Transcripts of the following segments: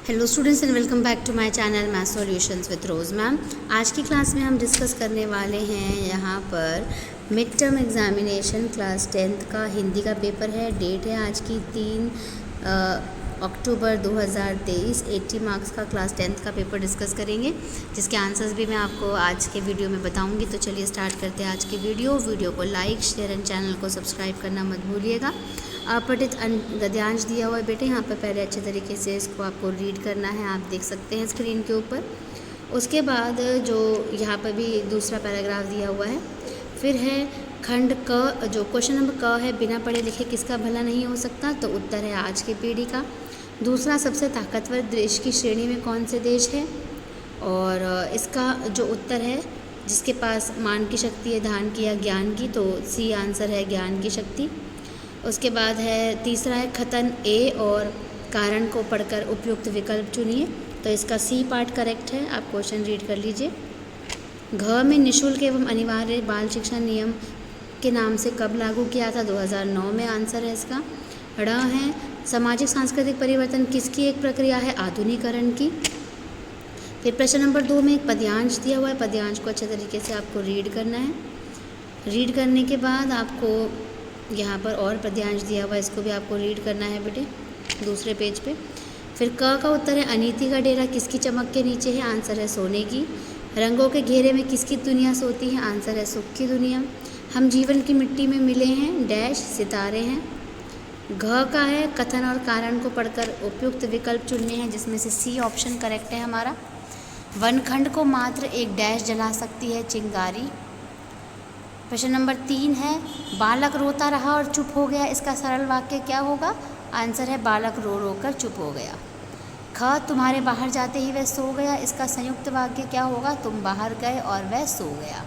Hello students and welcome back to my channel math solutions with Rose ma'am. आज की class में हम discuss करने वाले हैं यहाँ पर mid term examination class 10th का हिंदी का पेपर है। डेट है आज की 3 अक्टूबर 2023। 80 मार्क्स का क्लास 10th का पेपर डिस्कस करेंगे, जिसके आंसर्स भी मैं आपको आज के वीडियो में बताऊंगी। तो चलिए स्टार्ट करते हैं आज की वीडियो को लाइक शेयर एंड चैनल को सब्सक्राइब करना मत भूलिएगा। अपठित गद्यांश दिया हुआ है बेटे, यहाँ पर पहले अच्छे तरीके से इसको आपको रीड करना है। आप देख सकते हैं स्क्रीन के ऊपर। उसके बाद जो यहाँ पर भी दूसरा पैराग्राफ दिया हुआ है, फिर है खंड क, जो क्वेश्चन नंबर क है, बिना पढ़े लिखे किसका भला नहीं हो सकता। तो उत्तर है आज की पीढ़ी का। दूसरा, सबसे ताकतवर देश की श्रेणी में कौन से देश है, और इसका जो उत्तर है, जिसके पास मान की शक्ति है धान की या ज्ञान की, तो सी आंसर है ज्ञान की शक्ति। उसके बाद है तीसरा है खतन ए और कारण को पढ़कर उपयुक्त विकल्प चुनिए। तो इसका सी पार्ट करेक्ट है। आप क्वेश्चन रीड कर लीजिए। घ में निःशुल्क एवं अनिवार्य बाल शिक्षा नियम के नाम से कब लागू किया था? 2009 में आंसर है इसका। ड़ है सामाजिक सांस्कृतिक परिवर्तन किसकी एक प्रक्रिया है? आधुनिकरण की। फिर प्रश्न नंबर 2 में एक पद्यांश दिया हुआ है। पद्यांश को अच्छे तरीके से आपको रीड करना है। रीड करने के बाद आपको यहाँ पर और पद्यांश दिया हुआ है, इसको भी आपको रीड करना है बेटे दूसरे पेज पे। फिर क का उत्तर है अनीति का डेरा किसकी चमक के नीचे है? आंसर है सोने की। रंगों के घेरे में किसकी दुनिया सोती है? आंसर है सुख की दुनिया। हम जीवन की मिट्टी में मिले हैं डैश सितारे हैं। घ का है कथन और कारण को पढ़कर उपयुक्त विकल्प चुनने हैं, जिसमें से सी ऑप्शन करेक्ट है हमारा। वनखंड को मात्र एक डैश जला सकती है चिंगारी। प्रश्न नंबर 3 है बालक रोता रहा और चुप हो गया, इसका सरल वाक्य क्या होगा? आंसर है बालक रो रो कर चुप हो गया। ख तुम्हारे बाहर जाते ही वह सो गया, इसका संयुक्त वाक्य क्या होगा? तुम बाहर गए और वह सो गया।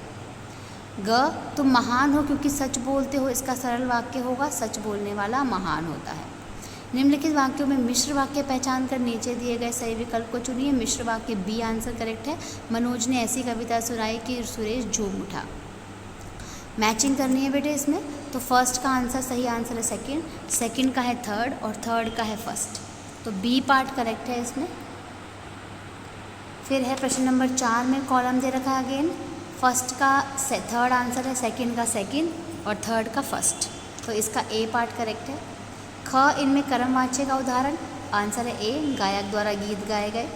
ग तुम महान हो क्योंकि सच बोलते हो, इसका सरल वाक्य होगा सच बोलने वाला महान होता है। निम्नलिखित वाक्यों में मिश्र वाक्य पहचान कर नीचे दिए गए सही विकल्प को चुनिए। मिश्र वाक्य बी आंसर करेक्ट है। मनोज ने ऐसी कविता सुनाई कि सुरेश झूम उठा। मैचिंग करनी है बेटे इसमें। तो फर्स्ट का आंसर सही आंसर है सेकंड, सेकंड का है थर्ड और थर्ड का है फर्स्ट। तो बी पार्ट करेक्ट है इसमें। फिर है प्रश्न नंबर 4 में कॉलम दे रखा है अगेन। फर्स्ट का थर्ड आंसर है, सेकंड का सेकंड और थर्ड का फर्स्ट। तो इसका ए पार्ट करेक्ट है। ख इनमें कर्मवाच्य का उदाहरण, आंसर है ए गायक द्वारा गीत गाए गए।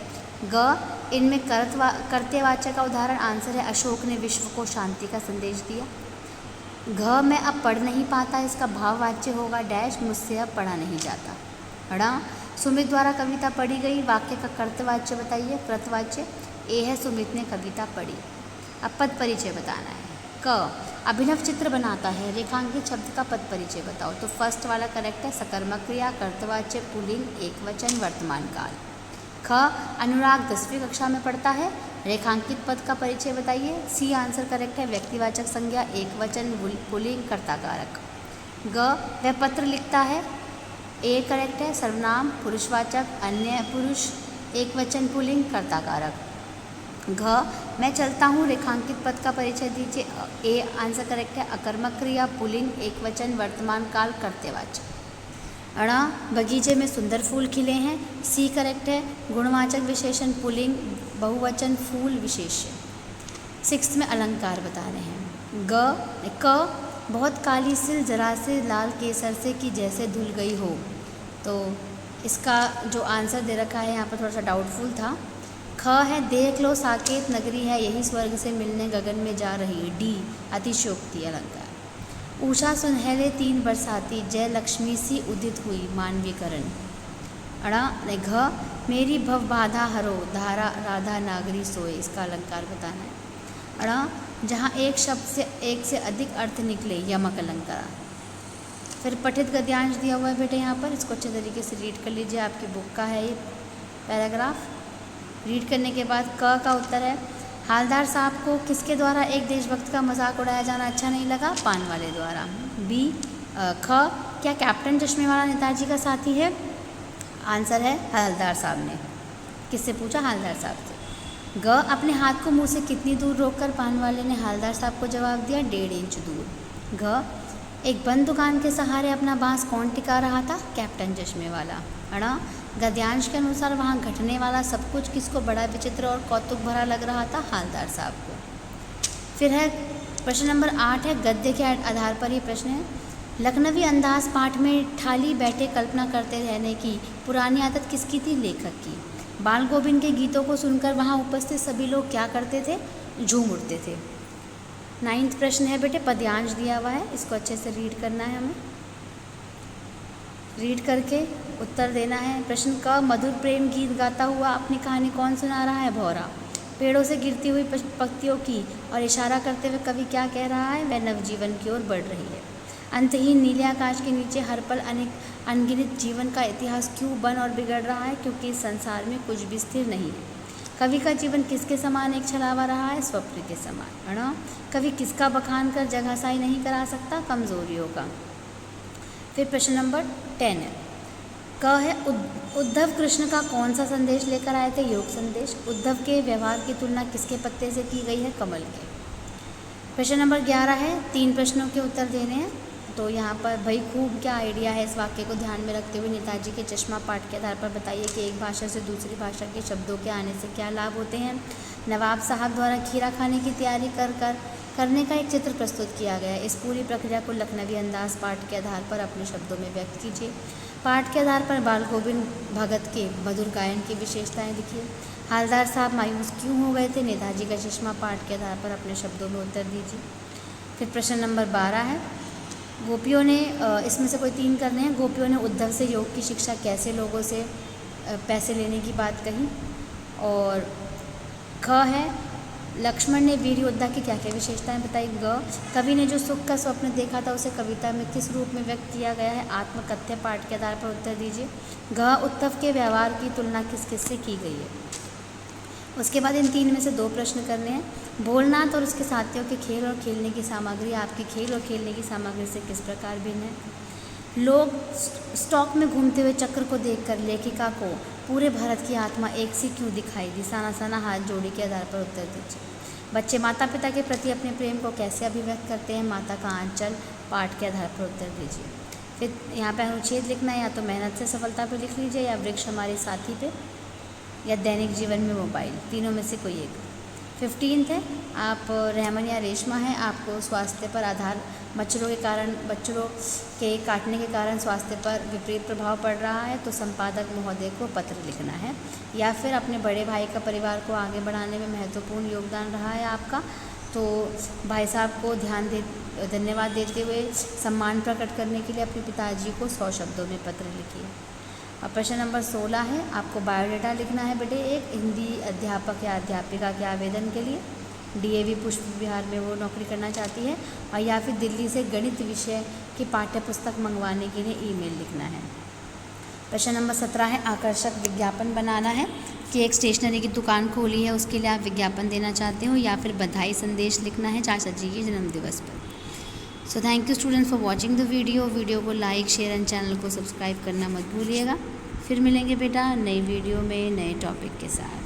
ग इनमें कर्तवाच्य का उदाहरण, आंसर है अशोक ने विश्व को शांति का संदेश दिया। घ मैं अब पढ़ नहीं पाता, इसका भाववाच्य होगा डैश मुझसे अब पढ़ा नहीं जाता। ड़ सुमित द्वारा कविता पढ़ी गई, वाक्य का कर्तवाच्य बताइए। कृतवाच्य ए है सुमित ने कविता पढ़ी। अब पद परिचय बताना है। क अभिनव चित्र बनाता है, रेखांकित शब्द का पद परिचय बताओ। तो फर्स्ट वाला करेक्ट है, सकर्मक क्रिया कर्तवाच्य पुल्लिंग एकवचन वर्तमान काल। ख अनुराग 10वीं कक्षा में पढ़ता है, रेखांकित पद का परिचय बताइए। सी आंसर करेक्ट है, व्यक्तिवाचक संज्ञा एकवचन पुल्लिंग कर्ताकारक। ग वह पत्र लिखता है, ए करेक्ट है, सर्वनाम पुरुषवाचक अन्य पुरुष एकवचन पुल्लिंग कर्ताकारक। घ मैं चलता हूँ, रेखांकित पद का परिचय दीजिए। ए आंसर करेक्ट है, अकर्मक क्रिया पुल्लिंग एकवचन वर्तमान काल कर्तवाच्य। अण बगीचे में सुंदर फूल खिले हैं, सी करेक्ट है, गुणवाचक विशेषण पुल्लिंग बहुवचन फूल विशेष्य। 6 में अलंकार बता रहे हैं। क बहुत काली सिल जरा से लाल केसर से कि जैसे धुल गई हो। तो इसका जो आंसर दे रखा है यहाँ पर थोड़ा सा डाउटफुल था। ख है देख लो साकेत नगरी है, यही स्वर्ग से मिलने गगन में जा रही। डी अतिशयोक्ति अलंकार। उषा सुनहले 3 बरसाती, जय लक्ष्मी सी उदित हुई मानवीकरण। घ मेरी भव बाधा हरो, धारा राधा नागरी सोए, इसका अलंकार बताना है। जहाँ एक शब्द से एक से अधिक अर्थ निकले, यमक अलंकार। फिर पठित गद्यांश दिया हुआ है बेटे यहाँ पर, इसको अच्छे तरीके से रीड कर लीजिए। आपकी बुक का है ये पैराग्राफ। रीड करने के बाद क का उत्तर है हालदार साहब को किसके द्वारा एक देशभक्त का मजाक उड़ाया जाना अच्छा नहीं लगा? पान वाले द्वारा। बी ख क्या कैप्टन चश्मे वाला नेताजी का साथी है? आंसर है हवलदार साहब ने। किससे पूछा? हवलदार साहब से। ग अपने हाथ को मुंह से कितनी दूर रोककर पान वाले ने हवलदार साहब को जवाब दिया? 1.5 इंच दूर। घ एक बंद दुकान के सहारे अपना बांस कौन टिका रहा था? कैप्टन चश्मे वाला। अड़ा गद्यांश के अनुसार वहाँ घटने वाला सब कुछ किसको बड़ा विचित्र और कौतुक भरा लग रहा था? हालदार साहब को। फिर है प्रश्न नंबर 8 है, गद्य के आधार पर ही प्रश्न है। लखनवी अंदाज पाठ में ठाली बैठे कल्पना करते रहने की पुरानी आदत किसकी थी? लेखक की। बाल गोविंद के गीतों को सुनकर वहाँ उपस्थित सभी लोग क्या करते थे? झूम उठते थे। 9th प्रश्न है बेटे, पद्यांश दिया हुआ है, इसको अच्छे से रीड करना है हमें। रीड करके उत्तर देना है। प्रश्न क, मधुर प्रेम गीत गाता हुआ अपनी कहानी कौन सुना रहा है? भौरा। पेड़ों से गिरती हुई पत्तियों की और इशारा करते हुए कवि क्या कह रहा है? वह नवजीवन की ओर बढ़ रही है। अंतहीन नीले आकाश के नीचे हर पल अनगिनत जीवन का इतिहास क्यों बन और बिगड़ रहा है? क्योंकि इस संसार में कुछ भी स्थिर नहीं है। कवि का जीवन किसके समान एक छलावा रहा है? स्वप्न के समान, है ना। कवि किसका बखान कर जगहसाई नहीं करा सकता? कमजोरियों का। फिर प्रश्न नंबर 10 है, क है, उद्धव कृष्ण का कौन सा संदेश लेकर आए थे? योग संदेश। उद्धव के व्यवहार की तुलना किसके पत्ते से की गई है? कमल के। प्रश्न नंबर 11 है, 3 प्रश्नों के उत्तर देने हैं। तो यहाँ पर भाई खूब क्या आइडिया है, इस वाक्य को ध्यान में रखते हुए नेताजी के चश्मा पाठ के आधार पर बताइए कि एक भाषा से दूसरी भाषा के शब्दों के आने से क्या लाभ होते हैं। नवाब साहब द्वारा खीरा खाने की तैयारी करने का एक चित्र प्रस्तुत किया गया है। इस पूरी प्रक्रिया को लखनवी अंदाज पाठ के आधार पर अपने शब्दों में व्यक्त कीजिए। पाठ के आधार पर बाल गोविंद भगत के मधुर गायन की विशेषताएं लिखिए। हालदार साहब मायूस क्यों हो गए थे? नेताजी का चश्मा पाठ के आधार पर अपने शब्दों में उत्तर दीजिए। फिर प्रश्न नंबर 12 है, गोपियों ने इसमें से कोई 3 करने हैं। गोपियों ने उद्धव से योग की शिक्षा कैसे लोगों से पैसे लेने की बात कही। और ख है, लक्ष्मण ने वीर योद्धा की क्या क्या विशेषताएं बताई। ग, कवि ने जो सुख का स्वप्न देखा था उसे कविता में किस रूप में व्यक्त किया गया है? आत्मकथ्य पाठ के आधार पर उत्तर दीजिए। घ, उद्धव के व्यवहार की तुलना किस किस से की गई है। उसके बाद इन 3 में से 2 प्रश्न करने हैं। भोलनाथ और उसके साथियों के खेल और खेलने की सामग्री आपकी खेल और खेलने की सामग्री से किस प्रकार भिन्न है। लोग स्टॉक में घूमते हुए चक्र को देखकर लेखिका को पूरे भारत की आत्मा एक सी क्यों दिखाई दी? साना हाथ जोड़ी के आधार पर उत्तर दीजिए। बच्चे माता पिता के प्रति अपने प्रेम को कैसे अभिव्यक्त करते हैं? माता का आंचल पाठ के आधार पर उत्तर दीजिए। फिर यहाँ पे अनुच्छेद लिखना है, या तो मेहनत से सफलता पर लिख लीजिए, या वृक्ष हमारे साथी पे, या दैनिक जीवन में मोबाइल, तीनों में से कोई एक। 15 है, आप रहमान या रेशमा है, आपको स्वास्थ्य पर आधार मच्छरों के काटने के कारण स्वास्थ्य पर विपरीत प्रभाव पड़ रहा है, तो संपादक महोदय को पत्र लिखना है। या फिर अपने बड़े भाई का परिवार को आगे बढ़ाने में महत्वपूर्ण योगदान रहा है आपका, तो भाई साहब को धन्यवाद देते हुए सम्मान प्रकट करने के लिए अपने पिताजी को 100 शब्दों में पत्र लिखिए। और प्रश्न नंबर 16 है, आपको बायोडाटा लिखना है बेटे। एक हिंदी अध्यापक या अध्यापिका के आवेदन के लिए DAV पुष्प विहार में वो नौकरी करना चाहती है, और या फिर दिल्ली से गणित विषय की पाठ्य पुस्तक मंगवाने के लिए ईमेल लिखना है। प्रश्न नंबर 17 है, आकर्षक विज्ञापन बनाना है कि एक स्टेशनरी की दुकान खोली है, उसके लिए आप विज्ञापन देना चाहते हो, या फिर बधाई संदेश लिखना है चाचा जी के जन्मदिवस पर। So thank you students for watching the video को लाइक शेयर एंड चैनल को सब्सक्राइब करना मत भूलिएगा। फिर मिलेंगे बेटा नई वीडियो में नए टॉपिक के साथ।